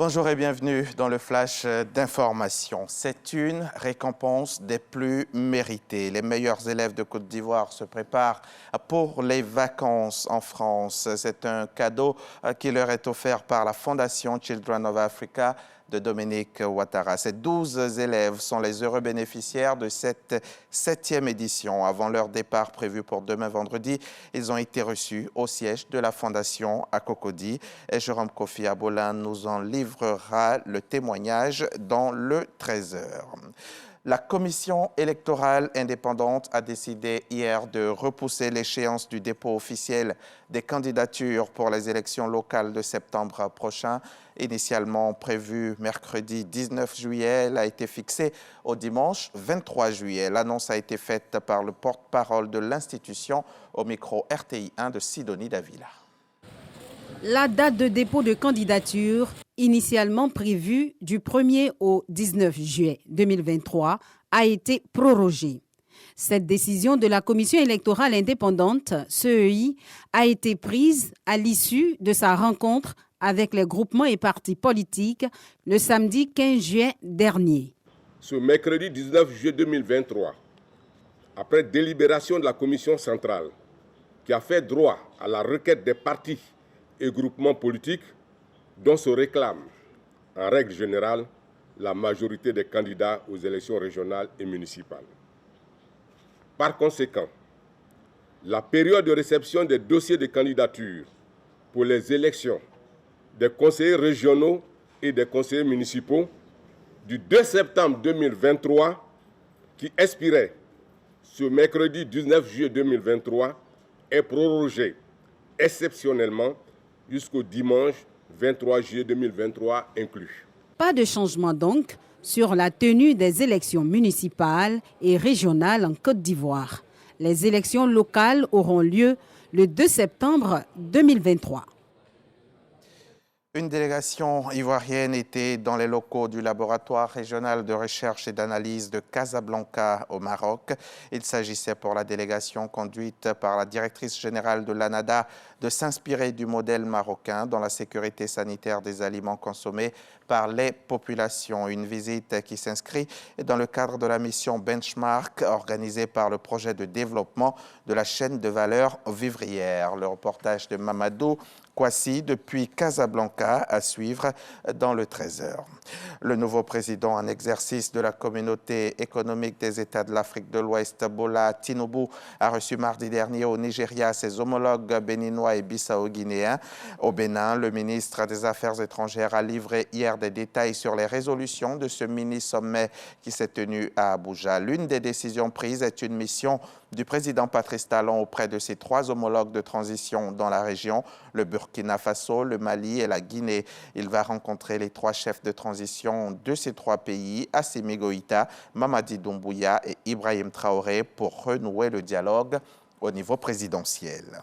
Bonjour et bienvenue dans le flash d'information. C'est une récompense des plus méritées. Les meilleurs élèves de Côte d'Ivoire se préparent pour les vacances en France. C'est un cadeau qui leur est offert par la Fondation Children of Africa de Dominique Ouattara. Ces 12 élèves sont les heureux bénéficiaires de cette 7e édition. Avant leur départ prévu pour demain vendredi, ils ont été reçus au siège de la Fondation à Cocody. Et Jérôme Kofi Abolin nous en livrera le témoignage dans le 13h. La commission électorale indépendante a décidé hier de repousser l'échéance du dépôt officiel des candidatures pour les élections locales de septembre prochain. Initialement prévue mercredi 19 juillet, elle a été fixée au dimanche 23 juillet. L'annonce a été faite par le porte-parole de l'institution au micro RTI 1 de Sidonie Davila. La date de dépôt de candidature, initialement prévue du 1er au 19 juillet 2023, a été prorogée. Cette décision de la Commission électorale indépendante, CEI, a été prise à l'issue de sa rencontre avec les groupements et partis politiques le samedi 15 juillet dernier. Ce mercredi 19 juillet 2023, après délibération de la Commission centrale, qui a fait droit à la requête des partis et groupements politiques dont se réclame, en règle générale, la majorité des candidats aux élections régionales et municipales. Par conséquent, la période de réception des dossiers de candidature pour les élections des conseillers régionaux et des conseillers municipaux du 2 septembre 2023, qui expirait ce mercredi 19 juillet 2023, est prorogée exceptionnellement jusqu'au dimanche 23 juillet 2023 inclus. Pas de changement donc sur la tenue des élections municipales et régionales en Côte d'Ivoire. Les élections locales auront lieu le 2 septembre 2023. Une délégation ivoirienne était dans les locaux du laboratoire régional de recherche et d'analyse de Casablanca au Maroc. Il s'agissait pour la délégation conduite par la directrice générale de l'ANADA de s'inspirer du modèle marocain dans la sécurité sanitaire des aliments consommés par les populations. Une visite qui s'inscrit dans le cadre de la mission Benchmark organisée par le projet de développement de la chaîne de valeur vivrière. Le reportage de Mamadou Kwasi depuis Casablanca à suivre dans le 13h. Le nouveau président en exercice de la communauté économique des États de l'Afrique de l'Ouest, Bola Tinubu, a reçu mardi dernier au Nigeria ses homologues béninois et bissau-guinéens. Au Bénin, le ministre des Affaires étrangères a livré hier des détails sur les résolutions de ce mini-sommet qui s'est tenu à Abuja. L'une des décisions prises est une mission du président Patrice Talon auprès de ses 3 homologues de transition dans la région, le Burkina Faso, le Mali et la Guinée. Il va rencontrer les 3 chefs de transition de ces 3 pays, Assimi Goïta, Mamadi Doumbouya et Ibrahim Traoré, pour renouer le dialogue au niveau présidentiel.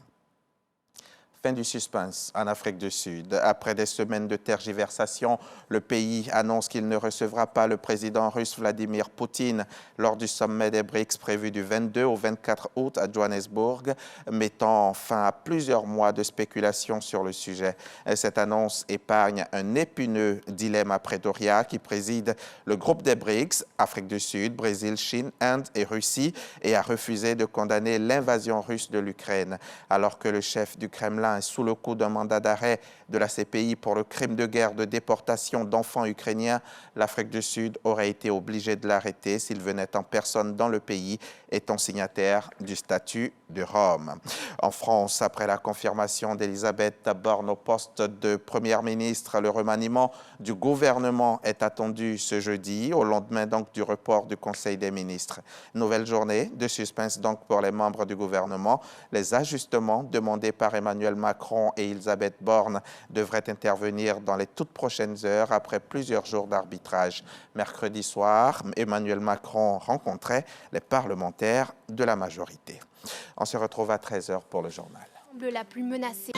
Fin du suspense en Afrique du Sud. Après des semaines de tergiversation, le pays annonce qu'il ne recevra pas le président russe Vladimir Poutine lors du sommet des BRICS prévu du 22 au 24 août à Johannesburg, mettant fin à plusieurs mois de spéculation sur le sujet. Cette annonce épargne un épineux dilemme à Pretoria qui préside le groupe des BRICS, Afrique du Sud, Brésil, Chine, Inde et Russie, et a refusé de condamner l'invasion russe de l'Ukraine. Alors que le chef du Kremlin est sous le coup d'un mandat d'arrêt de la CPI pour le crime de guerre de déportation d'enfants ukrainiens, l'Afrique du Sud aurait été obligée de l'arrêter s'il venait en personne dans le pays, étant signataire du statut de Rome. En France, après la confirmation d'Elisabeth Borne au poste de première ministre, le remaniement du gouvernement est attendu ce jeudi, au lendemain donc du report du Conseil des ministres. Nouvelle journée de suspense donc pour les membres du gouvernement. Les ajustements demandés par Emmanuel Macron et Elisabeth Borne devraient intervenir dans les toutes prochaines heures après plusieurs jours d'arbitrage. Mercredi soir, Emmanuel Macron rencontrait les parlementaires de la majorité. On se retrouve à 13h pour le journal. La plus menacée.